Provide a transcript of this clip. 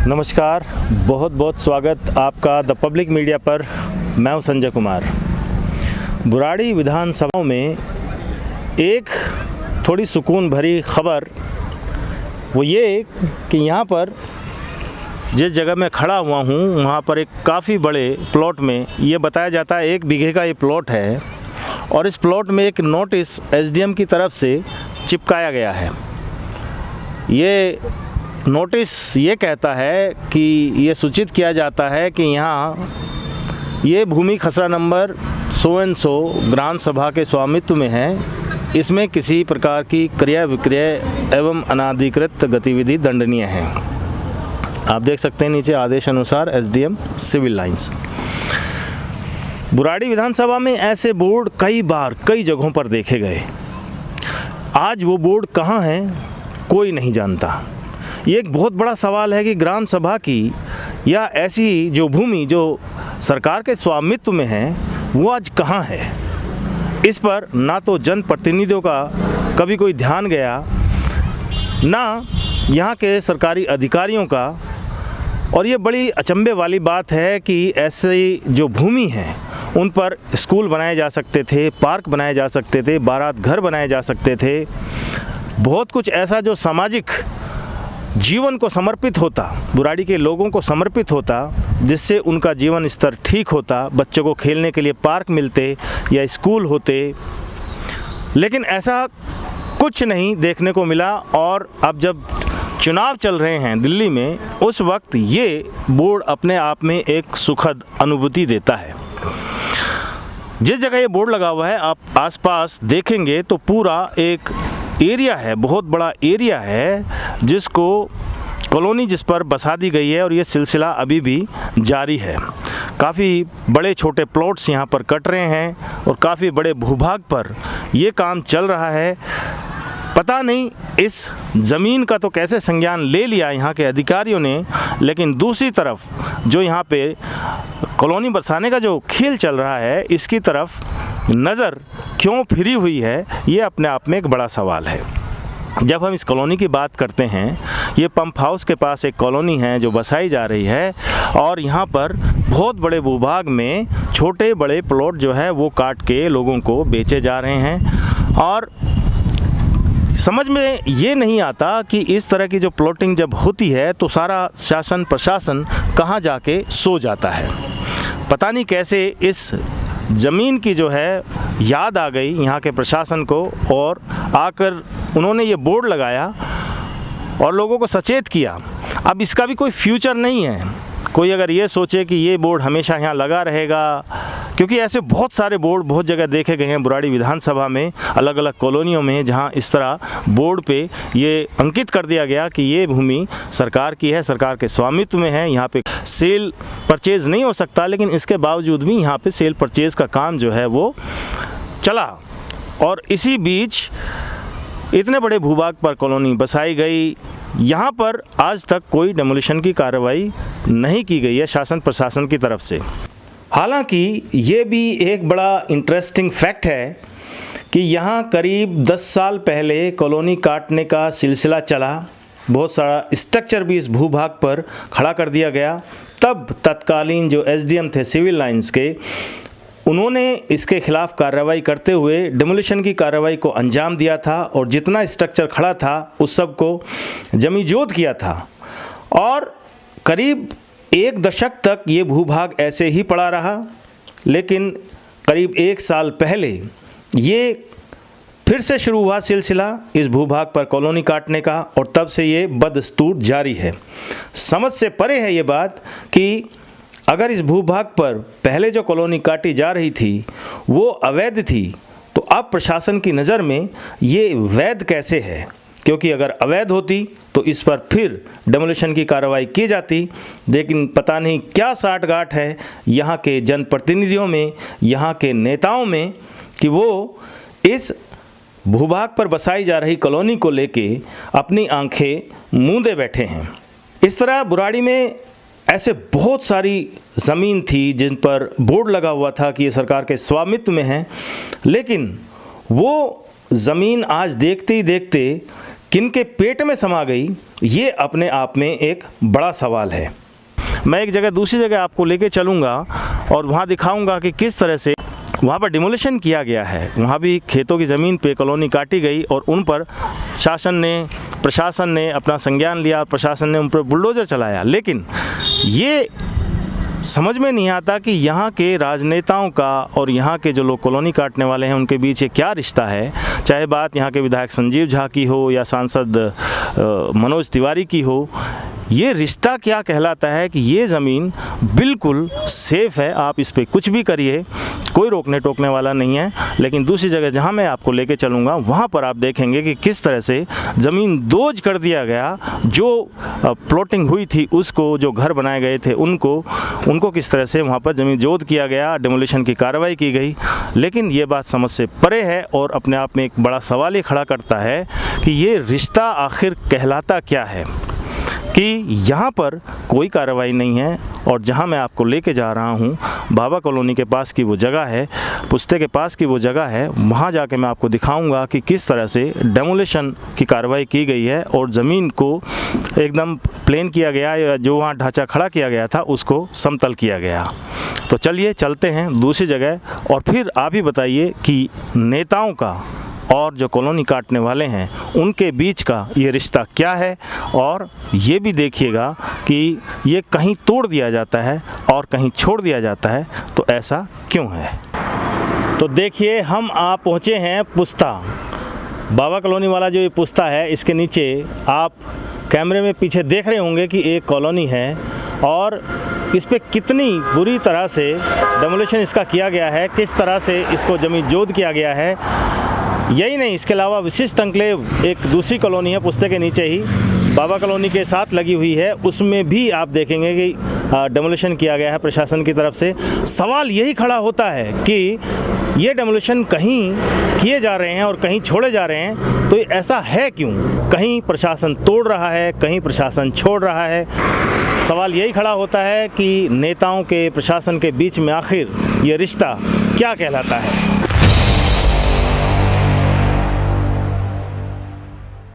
नमस्कार, बहुत बहुत स्वागत आपका द पब्लिक मीडिया पर। मैं हूं संजय कुमार। बुराड़ी विधानसभा में एक थोड़ी सुकून भरी खबर वो ये कि यहाँ पर जिस जगह मैं खड़ा हुआ हूँ वहाँ पर एक काफ़ी बड़े प्लॉट में ये बताया जाता है 1 बीघे का ये प्लॉट है और इस प्लॉट में एक नोटिस एसडीएम की तरफ से चिपकाया गया है। ये नोटिस ये कहता है कि ये सूचित किया जाता है कि यहाँ ये भूमि खसरा नंबर 100 ग्राम सभा के स्वामित्व में है। इसमें किसी प्रकार की क्रय विक्रय एवं अनाधिकृत गतिविधि दंडनीय है। आप देख सकते हैं नीचे आदेश अनुसार एसडीएम सिविल लाइंस। बुराड़ी विधानसभा में ऐसे बोर्ड कई बार कई जगहों पर देखे गए। आज वो बोर्ड कहाँ है कोई नहीं जानता। ये एक बहुत बड़ा सवाल है कि ग्राम सभा की या ऐसी जो भूमि जो सरकार के स्वामित्व में है वो आज कहाँ है। इस पर ना तो जनप्रतिनिधियों का कभी कोई ध्यान गया, ना यहाँ के सरकारी अधिकारियों का। और ये बड़ी अचंभे वाली बात है कि ऐसी जो भूमि है उन पर स्कूल बनाए जा सकते थे, पार्क बनाए जा सकते थे, बारात घर बनाए जा सकते थे। बहुत कुछ ऐसा जो सामाजिक जीवन को समर्पित होता, बुराड़ी के लोगों को समर्पित होता, जिससे उनका जीवन स्तर ठीक होता, बच्चों को खेलने के लिए पार्क मिलते या स्कूल होते। लेकिन ऐसा कुछ नहीं देखने को मिला। और अब जब चुनाव चल रहे हैं दिल्ली में, उस वक्त ये बोर्ड अपने आप में एक सुखद अनुभूति देता है। जिस जगह ये बोर्ड लगा हुआ है आप आसपास देखेंगे तो पूरा एक एरिया है, बहुत बड़ा एरिया है जिसको कॉलोनी जिस पर बसा दी गई है और ये सिलसिला अभी भी जारी है। काफ़ी बड़े छोटे प्लॉट्स यहाँ पर कट रहे हैं और काफ़ी बड़े भूभाग पर ये काम चल रहा है। पता नहीं इस ज़मीन का तो कैसे संज्ञान ले लिया यहाँ के अधिकारियों ने, लेकिन दूसरी तरफ जो यहाँ पे कॉलोनी बसाने का जो खेल चल रहा है इसकी तरफ नज़र क्यों फिरी हुई है, ये अपने आप में एक बड़ा सवाल है। जब हम इस कॉलोनी की बात करते हैं, ये पंप हाउस के पास एक कॉलोनी है जो बसाई जा रही है और यहाँ पर बहुत बड़े भूभाग में छोटे बड़े प्लॉट जो है वो काट के लोगों को बेचे जा रहे हैं। और समझ में ये नहीं आता कि इस तरह की जो प्लॉटिंग जब होती है तो सारा शासन प्रशासन कहाँ जाके सो जाता है। पता नहीं कैसे इस ज़मीन की जो है याद आ गई यहाँ के प्रशासन को और आकर उन्होंने ये बोर्ड लगाया और लोगों को सचेत किया। अब इसका भी कोई फ्यूचर नहीं है। कोई अगर ये सोचे कि ये बोर्ड हमेशा यहाँ लगा रहेगा, क्योंकि ऐसे बहुत सारे बोर्ड बहुत जगह देखे गए हैं बुराड़ी विधानसभा में, अलग अलग कॉलोनियों में, जहाँ इस तरह बोर्ड पे ये अंकित कर दिया गया कि ये भूमि सरकार की है, सरकार के स्वामित्व में है, यहाँ पे सेल परचेज़ नहीं हो सकता। लेकिन इसके बावजूद भी यहाँ पे सेल परचेज़ का काम जो है वो चला और इसी बीच इतने बड़े भूभाग पर कॉलोनी बसाई गई। यहाँ पर आज तक कोई डेमोलिशन की कार्रवाई नहीं की गई है शासन प्रशासन की तरफ से। हालांकि ये भी एक बड़ा इंटरेस्टिंग फैक्ट है कि यहाँ करीब 10 साल पहले कॉलोनी काटने का सिलसिला चला। बहुत सारा स्ट्रक्चर भी इस भूभाग पर खड़ा कर दिया गया। तब तत्कालीन जो एसडीएम थे सिविल लाइंस के, उन्होंने इसके खिलाफ कार्रवाई करते हुए डेमोलिशन की कार्रवाई को अंजाम दिया था और जितना स्ट्रक्चर खड़ा था उस सब को जमीजोत किया था। और करीब 1 दशक तक ये भूभाग ऐसे ही पड़ा रहा। लेकिन करीब 1 साल पहले ये फिर से शुरू हुआ सिलसिला इस भूभाग पर कॉलोनी काटने का और तब से ये बदस्तूर जारी है। समझ से परे है ये बात कि अगर इस भूभाग पर पहले जो कॉलोनी काटी जा रही थी वो अवैध थी, तो अब प्रशासन की नज़र में ये वैध कैसे है? क्योंकि अगर अवैध होती तो इस पर फिर डेमोलिशन की कार्रवाई की जाती। लेकिन पता नहीं क्या साठगांठ है यहाँ के जनप्रतिनिधियों में, यहाँ के नेताओं में, कि वो इस भूभाग पर बसाई जा रही कॉलोनी को लेके अपनी आंखें मूंदे बैठे हैं। इस तरह बुराड़ी में ऐसे बहुत सारी ज़मीन थी जिन पर बोर्ड लगा हुआ था कि ये सरकार के स्वामित्व में है, लेकिन वो ज़मीन आज देखते ही देखते किनके पेट में समा गई, ये अपने आप में एक बड़ा सवाल है। मैं एक जगह दूसरी जगह आपको लेके चलूँगा और वहाँ दिखाऊँगा कि किस तरह से वहाँ पर डिमोलिशन किया गया है। वहाँ भी खेतों की ज़मीन पे कॉलोनी काटी गई और उन पर प्रशासन ने अपना संज्ञान लिया, प्रशासन ने उन पर बुलडोज़र चलाया। लेकिन ये समझ में नहीं आता कि यहाँ के राजनेताओं का और यहाँ के जो लोग कॉलोनी काटने वाले हैं उनके बीच ये क्या रिश्ता है। चाहे बात यहाँ के विधायक संजीव झा की हो या सांसद मनोज तिवारी की हो, ये रिश्ता क्या कहलाता है कि ये ज़मीन बिल्कुल सेफ़ है, आप इस पर कुछ भी करिए, कोई रोकने टोकने वाला नहीं है। लेकिन दूसरी जगह जहाँ मैं आपको लेके चलूँगा वहाँ पर आप देखेंगे कि किस तरह से ज़मीन दोज कर दिया गया। जो प्लॉटिंग हुई थी उसको, जो घर बनाए गए थे उनको किस तरह से वहाँ पर ज़मीन जोत किया गया, डिमोलिशन की कार्रवाई की गई। लेकिन ये बात समझ से परे है और अपने आप में एक बड़ा सवाल ये खड़ा करता है कि ये रिश्ता आखिर कहलाता क्या है, कि यहाँ पर कोई कार्रवाई नहीं है। और जहाँ मैं आपको लेके जा रहा हूँ, बाबा कॉलोनी के पास की वो जगह है, पुस्ते के पास की वो जगह है, वहाँ जाके मैं आपको दिखाऊंगा कि किस तरह से डेमोलिशन की कार्रवाई की गई है और ज़मीन को एकदम प्लेन किया गया, या जो वहाँ ढांचा खड़ा किया गया था उसको समतल किया गया। तो चलिए चलते हैं दूसरी जगह और फिर आप ही बताइए कि नेताओं का और जो कॉलोनी काटने वाले हैं उनके बीच का ये रिश्ता क्या है। और ये भी देखिएगा कि ये कहीं तोड़ दिया जाता है और कहीं छोड़ दिया जाता है, तो ऐसा क्यों है। तो देखिए, हम आप पहुँचे हैं पुस्ता, बाबा कॉलोनी वाला जो ये पुस्ता है, इसके नीचे आप कैमरे में पीछे देख रहे होंगे कि एक कॉलोनी है और इस पे कितनी बुरी तरह से डेमोलिशन इसका किया गया है, किस तरह से इसको ज़मीन जोत किया गया है। यही नहीं, इसके अलावा विशिष्ट अंकलेव एक दूसरी कॉलोनी है पुस्ते के नीचे ही, बाबा कॉलोनी के साथ लगी हुई है, उसमें भी आप देखेंगे कि डेमोलिशन किया गया है प्रशासन की तरफ से। सवाल यही खड़ा होता है कि ये डेमोलिशन कहीं किए जा रहे हैं और कहीं छोड़े जा रहे हैं, तो ऐसा है क्यों? कहीं प्रशासन तोड़ रहा है, कहीं प्रशासन छोड़ रहा है। सवाल यही खड़ा होता है कि नेताओं के, प्रशासन के बीच में आखिर ये रिश्ता क्या कहलाता है।